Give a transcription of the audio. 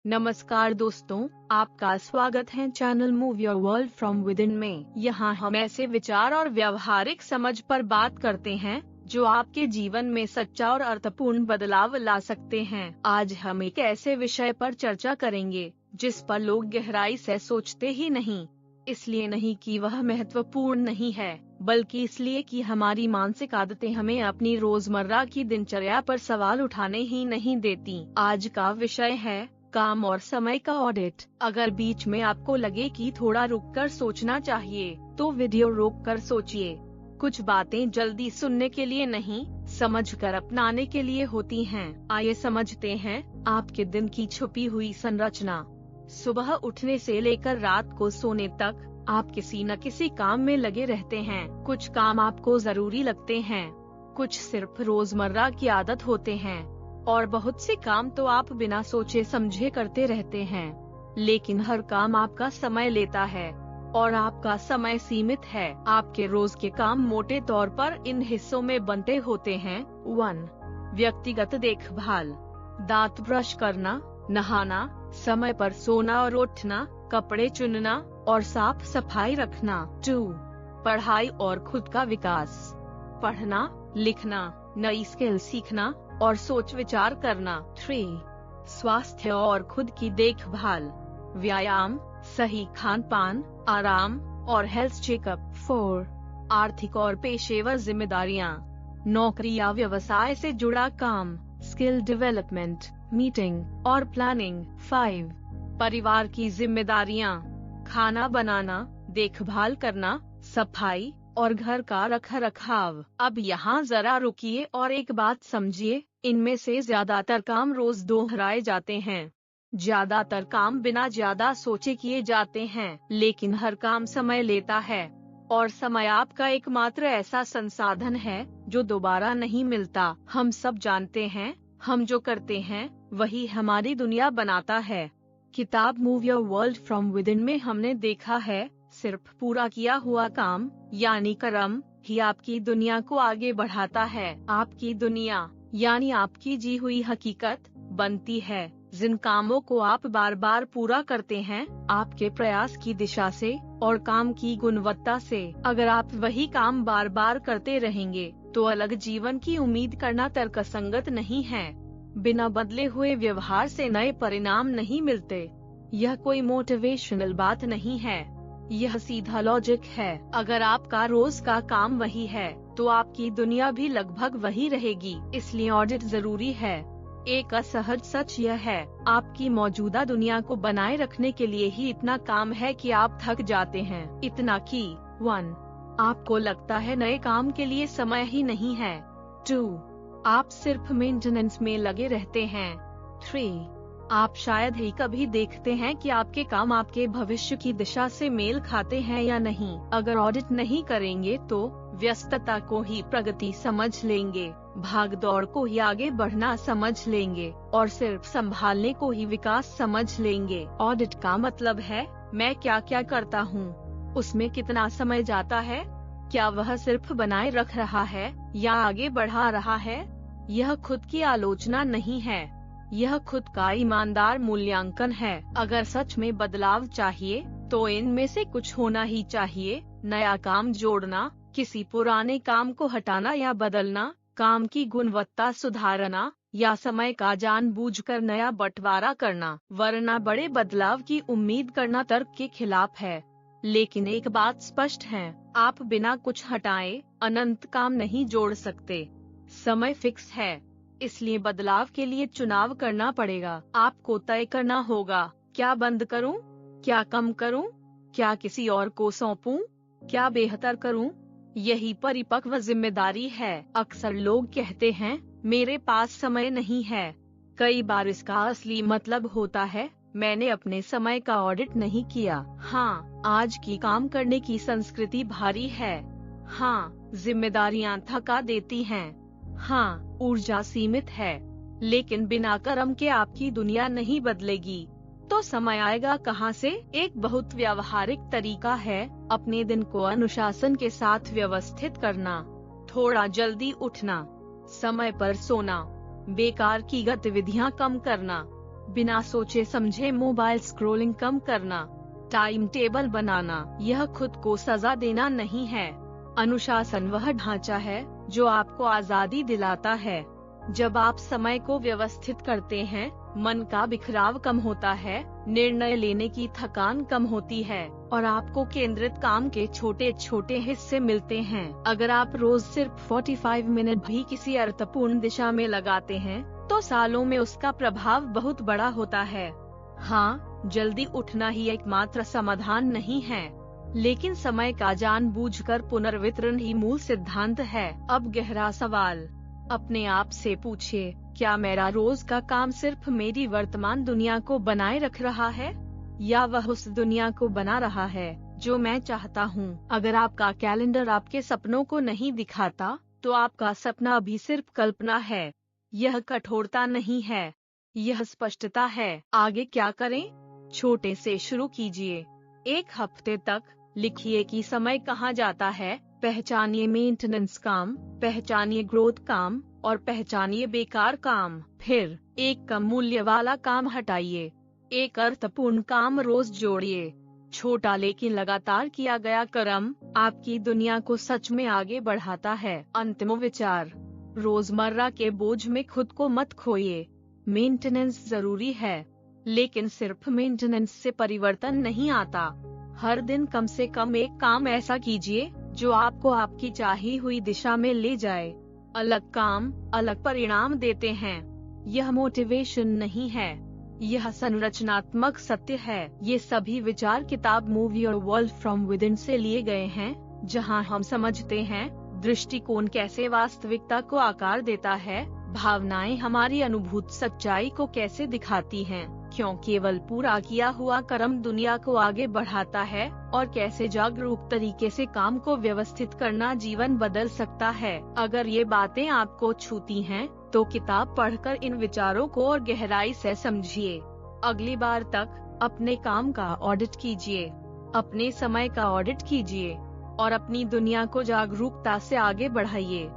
नमस्कार दोस्तों, आपका स्वागत है channel move your world from with in में। यहाँ हम ऐसे विचार और व्यवहारिक समझ पर बात करते हैं जो आपके जीवन में सच्चा और अर्थपूर्ण बदलाव ला सकते हैं। आज हम एक ऐसे विषय पर चर्चा करेंगे जिस पर लोग गहराई से सोचते ही नहीं। इसलिए नहीं कि वह महत्वपूर्ण नहीं है, बल्कि इसलिए कि हमारी मानसिक आदतें हमें अपनी रोजमर्रा की दिनचर्या पर सवाल उठाने ही नहीं देती। आज का विषय है काम और समय का ऑडिट। अगर बीच में आपको लगे कि थोड़ा रुककर सोचना चाहिए, तो वीडियो रोककर सोचिए। कुछ बातें जल्दी सुनने के लिए नहीं, समझकर अपनाने के लिए होती हैं। आइए समझते हैं आपके दिन की छुपी हुई संरचना। सुबह उठने से लेकर रात को सोने तक आप किसी न किसी काम में लगे रहते हैं। कुछ काम आपको जरूरी लगते हैं, कुछ सिर्फ रोजमर्रा की आदत होते हैं, और बहुत से काम तो आप बिना सोचे समझे करते रहते हैं। लेकिन हर काम आपका समय लेता है और आपका समय सीमित है। आपके रोज के काम मोटे तौर पर इन हिस्सों में बंटे होते हैं। 1. व्यक्तिगत देखभाल, दांत ब्रश करना, नहाना, समय पर सोना और उठना, कपड़े चुनना और साफ सफाई रखना। 2. पढ़ाई और खुद का विकास, पढ़ना, लिखना, नई स्किल सीखना और सोच विचार करना। 3. स्वास्थ्य और खुद की देखभाल, व्यायाम, सही खान पान, आराम और हेल्थ चेकअप। 4. आर्थिक और पेशेवर जिम्मेदारियां, नौकरी या व्यवसाय से जुड़ा काम, स्किल डेवलपमेंट, मीटिंग और प्लानिंग। 5. परिवार की जिम्मेदारियां, खाना बनाना, देखभाल करना, सफाई और घर का रखरखाव। अब यहाँ जरा रुकिए और एक बात समझिए, इनमें से ज्यादातर काम रोज दोहराए जाते हैं। ज्यादातर काम बिना ज्यादा सोचे किए जाते हैं, लेकिन हर काम समय लेता है, और समय आपका एकमात्र ऐसा संसाधन है जो दोबारा नहीं मिलता। हम सब जानते हैं, हम जो करते हैं वही हमारी दुनिया बनाता है। किताब move your world from with in में हमने देखा है, सिर्फ पूरा किया हुआ काम यानी कर्म ही आपकी दुनिया को आगे बढ़ाता है। आपकी दुनिया यानी आपकी जी हुई हकीकत बनती है जिन कामों को आप बार बार पूरा करते हैं, आपके प्रयास की दिशा से और काम की गुणवत्ता से। अगर आप वही काम बार बार करते रहेंगे तो अलग जीवन की उम्मीद करना तर्कसंगत नहीं है। बिना बदले हुए व्यवहार से नए परिणाम नहीं मिलते। यह कोई मोटिवेशनल बात नहीं है, यह सीधा लॉजिक है। अगर आपका रोज का काम वही है, तो आपकी दुनिया भी लगभग वही रहेगी। इसलिए ऑडिट जरूरी है। एक असहज सच यह है, आपकी मौजूदा दुनिया को बनाए रखने के लिए ही इतना काम है कि आप थक जाते हैं। इतना कि 1. आपको लगता है नए काम के लिए समय ही नहीं है। 2. आप सिर्फ मेंटेनेंस में लगे रहते हैं। 3. आप शायद ही कभी देखते हैं कि आपके काम आपके भविष्य की दिशा से मेल खाते हैं या नहीं। अगर ऑडिट नहीं करेंगे तो व्यस्तता को ही प्रगति समझ लेंगे, भाग दौड़ को ही आगे बढ़ना समझ लेंगे, और सिर्फ संभालने को ही विकास समझ लेंगे। ऑडिट का मतलब है मैं क्या क्या करता हूँ, उसमें कितना समय जाता है, क्या वह सिर्फ बनाए रख रहा है या आगे बढ़ा रहा है। यह खुद की आलोचना नहीं है, यह खुद का ईमानदार मूल्यांकन है। अगर सच में बदलाव चाहिए तो इनमें से कुछ होना ही चाहिए। नया काम जोड़ना, किसी पुराने काम को हटाना या बदलना, काम की गुणवत्ता सुधारना, या समय का जानबूझकर नया बंटवारा करना। वरना बड़े बदलाव की उम्मीद करना तर्क के खिलाफ है। लेकिन एक बात स्पष्ट है, आप बिना कुछ हटाए अनंत काम नहीं जोड़ सकते। समय फिक्स है, इसलिए बदलाव के लिए चुनाव करना पड़ेगा। आपको तय करना होगा, क्या बंद करूं, क्या कम करूं, क्या किसी और को सौंपूं, क्या बेहतर करूं। यही परिपक्व जिम्मेदारी है। अक्सर लोग कहते हैं मेरे पास समय नहीं है। कई बार इसका असली मतलब होता है मैंने अपने समय का ऑडिट नहीं किया। हाँ, आज की काम करने की संस्कृति भारी है। हाँ, जिम्मेदारियां थका देती हैं। हाँ, ऊर्जा सीमित है। लेकिन बिना कर्म के आपकी दुनिया नहीं बदलेगी। तो समय आएगा कहाँ से? एक बहुत व्यावहारिक तरीका है अपने दिन को अनुशासन के साथ व्यवस्थित करना। थोड़ा जल्दी उठना, समय पर सोना, बेकार की गतिविधियां कम करना, बिना सोचे समझे मोबाइल स्क्रॉलिंग कम करना, टाइम टेबल बनाना, यह खुद को सजा देना नहीं है। अनुशासन वह ढांचा है जो आपको आजादी दिलाता है। जब आप समय को व्यवस्थित करते हैं, मन का बिखराव कम होता है, निर्णय लेने की थकान कम होती है और आपको केंद्रित काम के छोटे छोटे हिस्से मिलते हैं। अगर आप रोज सिर्फ 45 मिनट भी किसी अर्थपूर्ण दिशा में लगाते हैं, तो सालों में उसका प्रभाव बहुत बड़ा होता है। हाँ, जल्दी उठना ही एकमात्र समाधान नहीं है, लेकिन समय का जानबूझकर पुनर्वितरण ही मूल सिद्धांत है। अब गहरा सवाल अपने आप से पूछिए, क्या मेरा रोज का काम सिर्फ मेरी वर्तमान दुनिया को बनाए रख रहा है, या वह उस दुनिया को बना रहा है जो मैं चाहता हूँ? अगर आपका कैलेंडर आपके सपनों को नहीं दिखाता, तो आपका सपना अभी सिर्फ कल्पना है। यह कठोरता नहीं है, यह स्पष्टता है। आगे क्या करें? छोटे से शुरू कीजिए। 1 हफ्ते तक लिखिए कि समय कहाँ जाता है, पहचानिए मेंटेनेंस काम, पहचानिए ग्रोथ काम और पहचानिए बेकार काम। फिर एक कम मूल्य वाला काम हटाइए, एक अर्थपूर्ण काम रोज जोड़िए। छोटा लेकिन लगातार किया गया कर्म आपकी दुनिया को सच में आगे बढ़ाता है। अंतिम विचार, रोजमर्रा के बोझ में खुद को मत खोइए। मेंटेनेंस जरूरी है, लेकिन सिर्फ मेंटेनेंस से परिवर्तन नहीं आता। हर दिन कम से कम एक काम ऐसा कीजिए जो आपको आपकी चाही हुई दिशा में ले जाए। अलग काम अलग परिणाम देते हैं। यह मोटिवेशन नहीं है, यह संरचनात्मक सत्य है। ये सभी विचार किताब move your world from within से लिए गए हैं, जहां हम समझते हैं दृष्टिकोण कैसे वास्तविकता को आकार देता है, भावनाएं हमारी अनुभूत सच्चाई को कैसे दिखाती हैं, क्यों केवल पूरा किया हुआ कर्म दुनिया को आगे बढ़ाता है, और कैसे जागरूक तरीके से काम को व्यवस्थित करना जीवन बदल सकता है। अगर ये बातें आपको छूती हैं, तो किताब पढ़कर इन विचारों को और गहराई से समझिए। अगली बार तक अपने काम का ऑडिट कीजिए, अपने समय का ऑडिट कीजिए और अपनी दुनिया को जागरूकता से आगे बढ़ाइए।